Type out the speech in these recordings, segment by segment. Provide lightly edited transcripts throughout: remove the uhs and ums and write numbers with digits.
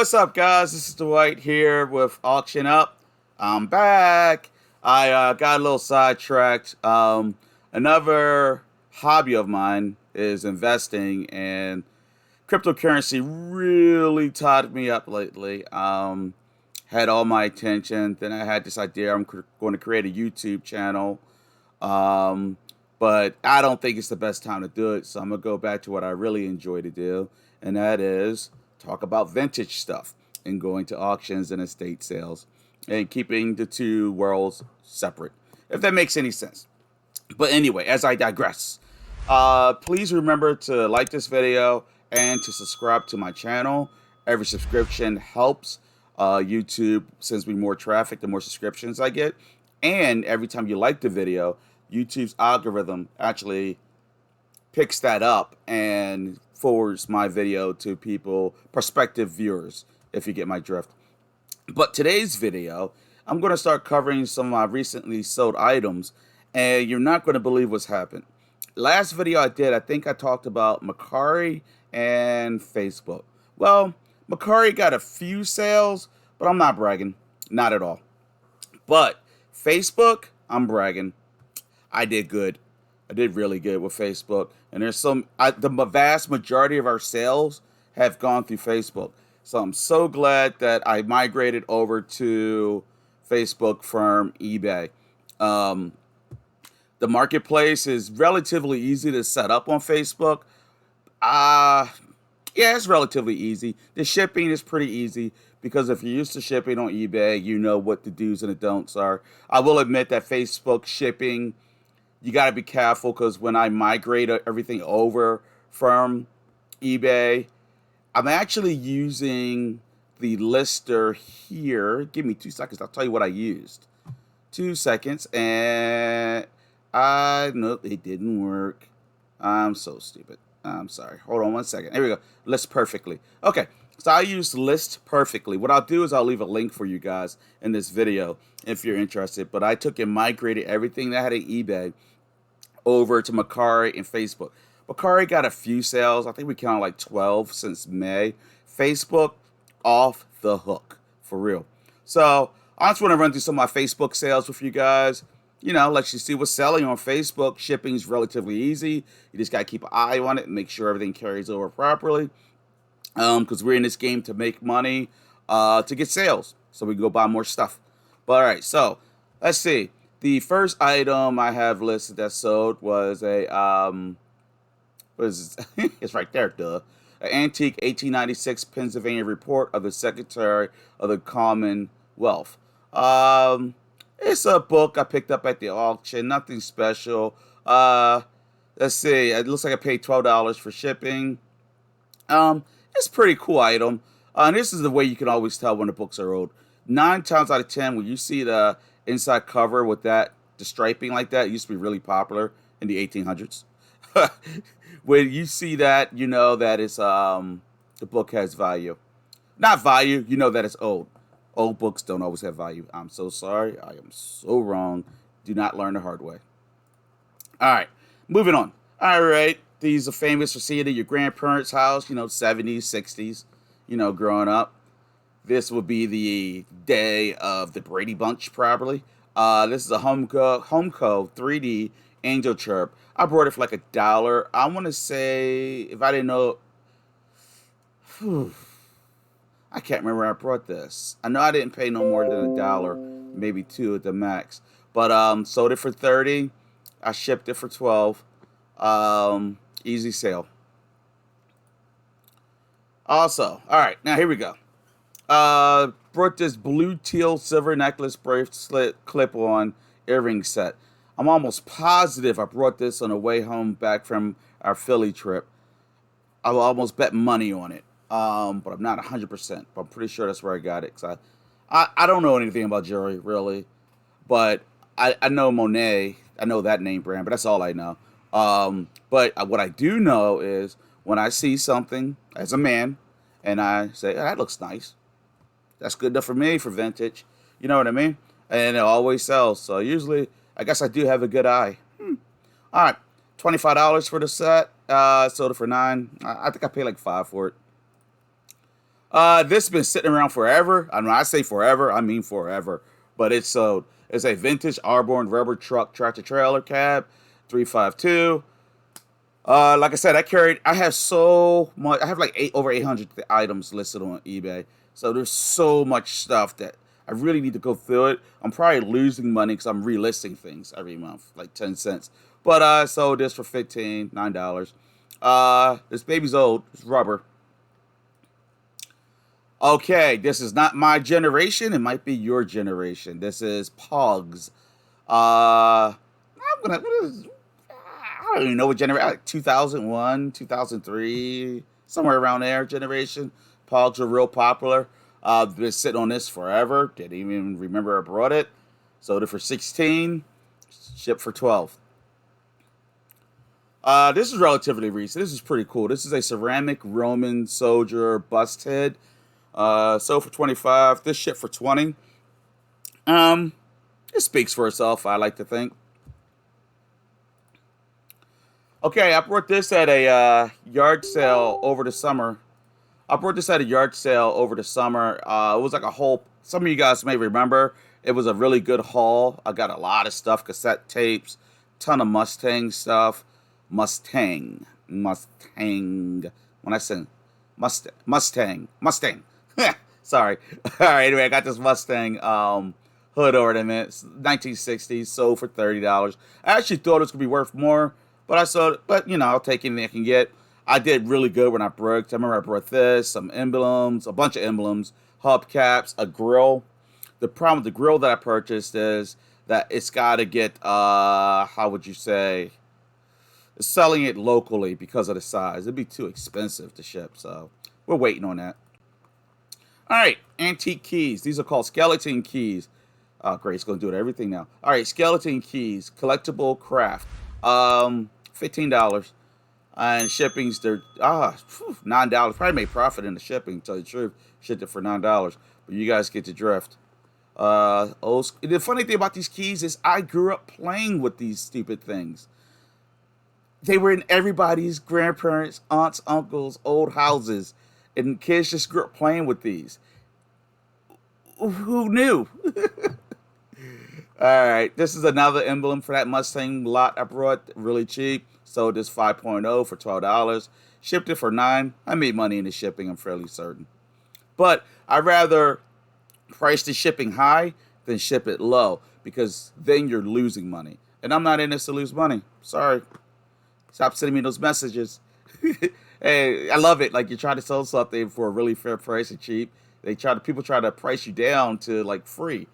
What's up, guys? This is Dwight here with Auction Up. I'm back. I got a little sidetracked. Another hobby of mine is investing, and cryptocurrency really tied me up lately. Had all my attention. Then I had this idea going to create a YouTube channel, um, but I don't think it's the best time to do it. So I'm gonna go back to what I really enjoy to do, and that is talk about vintage stuff and going to auctions and estate sales and keeping the two worlds separate, if that makes any sense. But anyway, as I digress, please remember to like this video and to subscribe to my channel. Every subscription helps. YouTube sends me more traffic the more subscriptions I get. And every time you like the video, YouTube's algorithm actually picks that up and forwards my video to people, prospective viewers, if you get my drift. But today's video, I'm going to start covering some of my recently sold items, and you're not going to believe what's happened. Last video I did, I think I talked about Macari and Facebook. Well, Macari got a few sales, but I'm not bragging. Not at all. But Facebook, I'm bragging. I did good. I did really good with Facebook. And there's the vast majority of our sales have gone through Facebook. So I'm so glad that I migrated over to Facebook from eBay. Um, the marketplace is relatively easy to set up on Facebook. Uh, yeah, it's relatively easy. The shipping is pretty easy because if you're used to shipping on eBay, you know what the do's and the don'ts are. I will admit that Facebook shipping, you got to be careful because when I migrate everything over from eBay, I'm actually using the lister here. Give me 2 seconds. I'll tell you what I used. 2 seconds. And nope, it didn't work. I'm so stupid. I'm sorry. Hold on 1 second. Here we go. List perfectly. Okay. So I use list perfectly. What I'll do is I'll leave a link for you guys in this video if you're interested. But I took and migrated everything that had an eBay over to Macari and Facebook. Macari got a few sales. I think we counted like 12 since May. Facebook, off the hook, for real. So I just want to run through some of my Facebook sales with you guys. You know, let you see what's selling on Facebook. Shipping is relatively easy. You just got to keep an eye on it and make sure everything carries over properly. Because we're in this game to make money, to get sales, so we can go buy more stuff. But all right, so let's see. The first item I have listed that sold was it's right there, duh. An antique 1896 Pennsylvania report of the Secretary of the Commonwealth. It's a book I picked up at the auction, nothing special. Let's see, it looks like I paid $12 for shipping. It's a pretty cool item. And this is the way you can always tell when the books are old. 9 times out of 10, when you see the inside cover with the striping like that, it used to be really popular in the 1800s. When you see that, you know that it's the book has value. Not value, you know that it's old. Old books don't always have value. I'm so sorry. I am so wrong. Do not learn the hard way. All right, moving on. All right, these are famous for seeing at your grandparents' house, 70s, 60s, growing up. This would be the day of the Brady Bunch, probably. This is a Homeco 3D Angel Chirp. I brought it for like $1. I want to say, if I didn't know, I can't remember where I brought this. I know I didn't pay no more than $1, maybe $2 at the max. But sold it for 30. I shipped it for 12. Easy sale. Also, all right, now here we go. Brought this blue teal silver necklace bracelet clip-on earring set. I'm almost positive I brought this on the way home back from our Philly trip. I almost bet money on it, but I'm not 100%. But I'm pretty sure that's where I got it. Cause I don't know anything about jewelry, really. But I know Monet. I know that name brand, but that's all I know. But what I do know is when I see something as a man and I say, oh, that looks nice. That's good enough for me for vintage. You know what I mean? And it always sells. So usually, I guess I do have a good eye. All right, $25 for the set. Sold it for $9. I think I paid like $5 for it. This has been sitting around forever. I mean, I say forever, I mean forever. But it's sold. It's a vintage Arborn rubber truck tractor trailer cab, 352. Like I said, I have so much. I have like over 800 items listed on eBay. So there's so much stuff that I really need to go through it. I'm probably losing money because I'm relisting things every month, like 10 cents. But I sold this for $9. This baby's old. It's rubber. Okay, this is not my generation. It might be your generation. This is Pogs. I'm gonna. I don't even know what generation. Like 2001, 2003, somewhere around there. Generation. Pogs are real popular. Been sitting on this forever. Didn't even remember I brought it. Sold it for 16. Shipped for 12. This is relatively recent. This is pretty cool. This is a ceramic Roman soldier bust head. Sold for 25. This shipped for 20. Um, it speaks for itself, I like to think. Okay, I brought this at a yard sale over the summer. I brought this at a yard sale over the summer. It was like a whole. Some of you guys may remember. It was a really good haul. I got a lot of stuff, cassette tapes, ton of Mustang stuff. Mustang. When I sing, Mustang. Sorry. All right. Anyway, I got this Mustang hood ornament. It's 1960s, sold for $30. I actually thought it was gonna be worth more, but I sold it. But I'll take anything I can get. I did really good when I broke. I remember I brought this, some emblems, a bunch of emblems, hubcaps, a grill. The problem with the grill that I purchased is that it's got to get, how would you say, selling it locally because of the size. It'd be too expensive to ship, so we're waiting on that. All right, antique keys. These are called skeleton keys. Oh, great, it's going to do it everything now. All right, skeleton keys, collectible craft. $15. And shipping's $9. Probably made profit in the shipping, to tell you the truth. Shipped it for $9. But you guys get the drift. The funny thing about these keys is I grew up playing with these stupid things. They were in everybody's grandparents, aunts, uncles, old houses, and kids just grew up playing with these. Who knew? All right, this is another emblem for that Mustang lot I brought, really cheap. Sold this 5.0 for $12. Shipped it for $9. I made money in the shipping, I'm fairly certain. But I'd rather price the shipping high than ship it low because then you're losing money. And I'm not in this to lose money. Sorry. Stop sending me those messages. Hey, I love it. Like you try to sell something for a really fair price and cheap. People try to price you down to like free.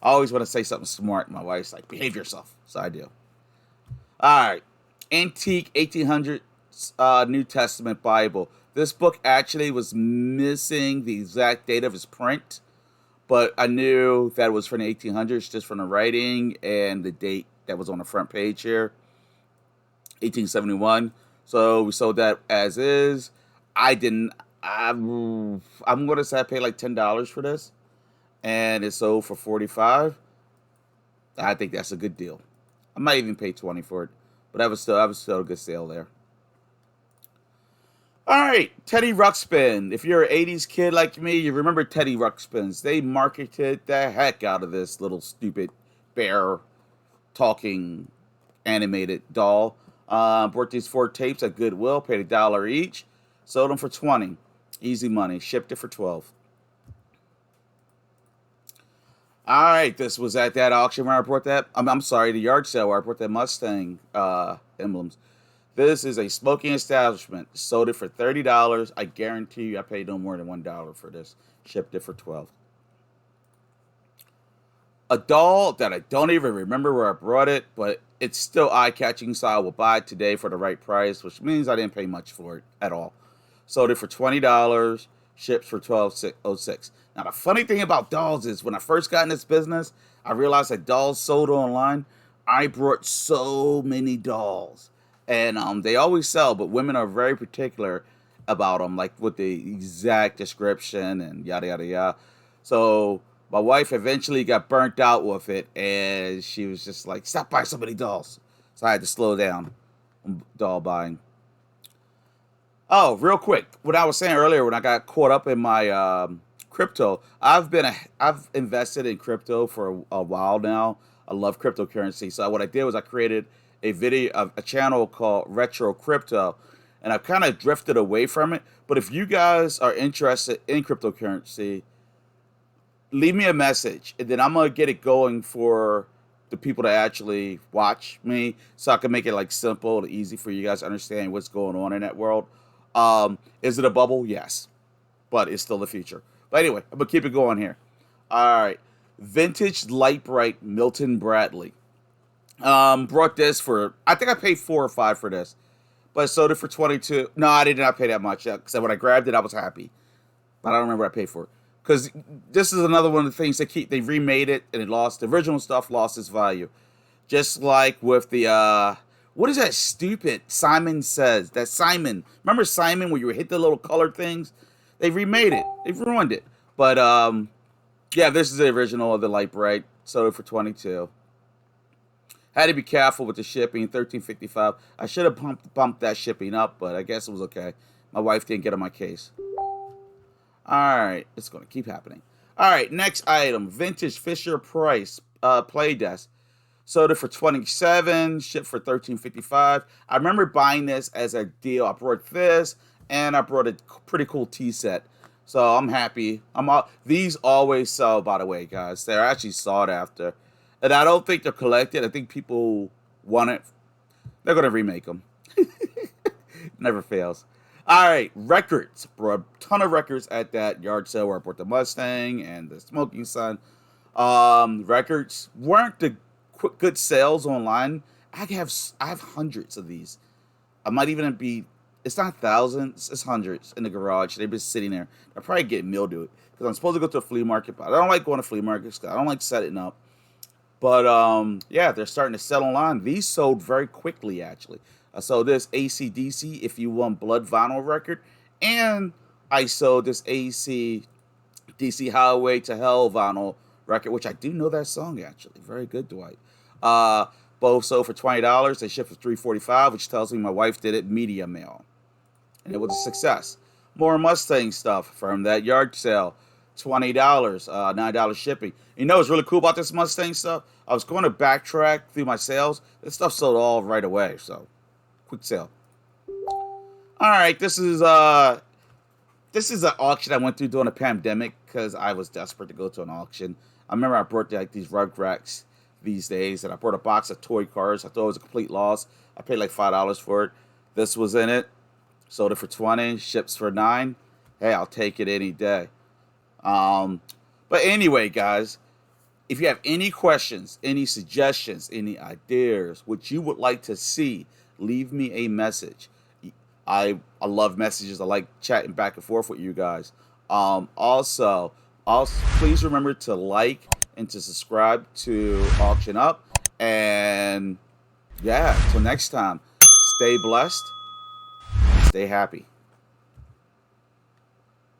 I always want to say something smart. My wife's like, behave yourself. So I do. All right. Antique 1800s New Testament Bible. This book actually was missing the exact date of its print, but I knew that it was from the 1800s just from the writing and the date that was on the front page here, 1871. So we sold that as is. I didn't. I'm going to say I paid like $10 for this, and it sold for 45. I think that's a good deal. I might even pay 20 for it, but that was still a good sale there. All right, Teddy Ruxpin. If you're an 80s kid like me, you remember Teddy Ruxpins. They marketed the heck out of this little stupid bear talking animated doll. Bought these 4 tapes at Goodwill, paid $1 each. Sold them for 20. Easy money. Shipped it for 12. All right, this was at that auction where I brought that. I'm sorry, the yard sale where I brought that Mustang emblems. This is a smoking establishment. Sold it for $30. I guarantee you I paid no more than $1 for this. Shipped it for 12. A doll that I don't even remember where I brought it, but it's still eye-catching, so I will buy it today for the right price, which means I didn't pay much for it at all. Sold it for $20. Shipped for $12.06. Now, the funny thing about dolls is when I first got in this business, I realized that dolls sold online. I brought so many dolls. And they always sell, but women are very particular about them, like with the exact description and yada, yada, yada. So my wife eventually got burnt out with it, and she was just like, stop buying so many dolls. So I had to slow down on doll buying. Oh, real quick, what I was saying earlier when I got caught up in my crypto, I've invested in crypto for a while now. I love cryptocurrency. So what I did was I created a channel called Retro Crypto, and I've kind of drifted away from it. But if you guys are interested in cryptocurrency, leave me a message, and then I'm gonna get it going for the people that actually watch me, so I can make it like simple and easy for you guys to understand what's going on in that world. Is it a bubble? Yes, but it's still the future. But anyway, I'm gonna keep it going here. All right, vintage light bright Milton Bradley. Brought this for, I think I paid 4 or 5 for this, but I sold it for 22. No, I did not pay that much because when I grabbed it, I was happy. But I don't remember what I paid for it. Because this is another one of the things they remade it and it lost, the original stuff lost its value. Just like with the, what is that stupid Simon Says? That Simon, remember Simon where you hit the little colored things? They remade it. They ruined it. But, yeah, this is the original of the light bright. Sold it for 22. Had to be careful with the shipping, 13.55. I should have bumped that shipping up, but I guess it was okay. My wife didn't get on my case. All right, it's going to keep happening. All right, next item, vintage Fisher Price play desk. Sold it for 27, shipped for 13.55. I remember buying this as a deal. I brought this, and I brought a pretty cool tea set. So I'm happy. These always sell, by the way, guys. They're actually sought after. And I don't think they're collected. I think people want it. They're going to remake them. Never fails. All right, records. Brought a ton of records at that yard sale where I bought the Mustang and the Smoking Sun. Records weren't the good sales online. I have hundreds of these. I might even be, it's not thousands, it's hundreds in the garage. They've been sitting there. I probably get mildew because I'm supposed to go to a flea market, but I don't like going to flea markets because I don't like setting up. But yeah, they're starting to sell online. These sold very quickly, actually. I sold this AC/DC If You Want Blood vinyl record, and I sold this AC/DC Highway to Hell vinyl record, which I do know that song actually. Very good, Dwight. Both sold for $20. They shipped for $3.45, which tells me my wife did it media mail, and it was a success. More Mustang stuff from that yard sale. $20, $9 shipping. You know what's really cool about this Mustang stuff? I was going to backtrack through my sales. This stuff sold all right away, so quick sale. All right, this is an auction I went through during the pandemic because I was desperate to go to an auction. I remember I brought like these Rugrats these days, and I brought a box of toy cars. I thought it was a complete loss. I paid like $5 for it. This was in it. Sold it for 20. Ships for 9. Hey, I'll take it any day. But anyway, guys, if you have any questions, any suggestions, any ideas, what you would like to see, leave me a message. I love messages. I like chatting back and forth with you guys. Also, please remember to like and to subscribe to Auction Up. And yeah, till next time, stay blessed, stay happy.